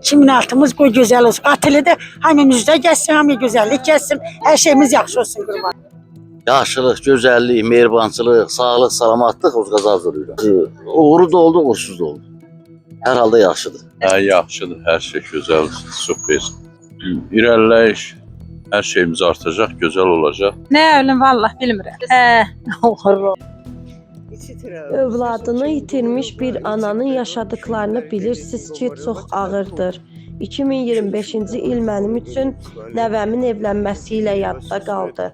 Kimin altımız qoy gözəl olsun. Atelidə hamı müjdə gəlsin, hamı gözəllik gəlsin. Hər şeyimiz yaxşı olsun qurban. Yaxşılıq, gözəllik, mehribançılıq, sağlıq, salamatlıq Uzqaz arzulayıram. Uğuru da oldu, uğursuz da oldu. Hər halda yaxşıdır. Yaxşıdır, hər şey gözəl, super. İrəliləyiş, hər şeyimiz artacaq, gözəl olacaq. Nə bilim, vallah bilmirəm. Övladını itirmiş bir ananın yaşadıklarını bilirsiniz ki, çox ağırdır. 2025-ci il mənim üçün nəvəmin evlənməsi ilə yadda qaldı.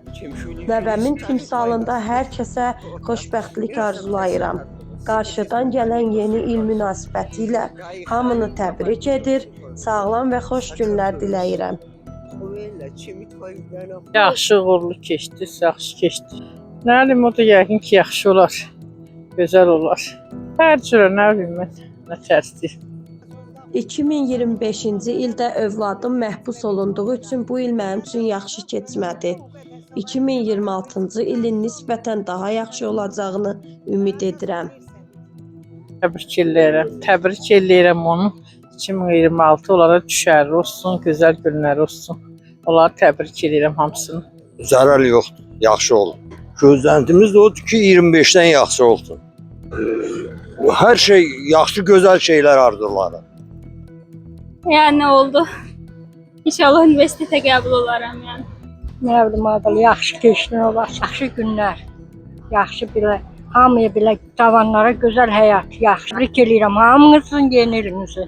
Nəvəmin timsalında hər kəsə xoşbəxtlik arzulayıram. Qarşıdan gələn yeni il münasibəti ilə hamını təbrik edir, sağlam və xoş günlər diləyirəm. Yaxşı uğurlu keçdi, yaxşı keçdi. Nə bilim, o da yəqin ki, yaxşı olar, gözəl olar. Hər cürə, nə bilim mən, nə tərsdir. 2025-ci ildə övladım məhbus olunduğu üçün bu il mənim üçün yaxşı keçmədi. 2026-cı ilin nisbətən daha yaxşı olacağını ümid edirəm. Təbrik eləyirəm onu. 2026 onlara düşərli olsun, gözəl günlər olsun. Onları təbrik eləyirəm hamısını. Zərər yoxdur, yaxşı oldu. Gözləntimiz də odur ki, 25-dən yaxşı olsun. Hər şey yaxşı, gözəl şeylər arzularım. Yəni oldu. İnşallah universitetə qəbul olaram yəni. Nə bilim, adıl, yaxşı keçdi olar, yaxşı günlər. Yaxşı belə, hamıya belə cavanlara gözəl həyat, yaxşı. Təbrik eləyirəm hamınızın yeni ilinizi.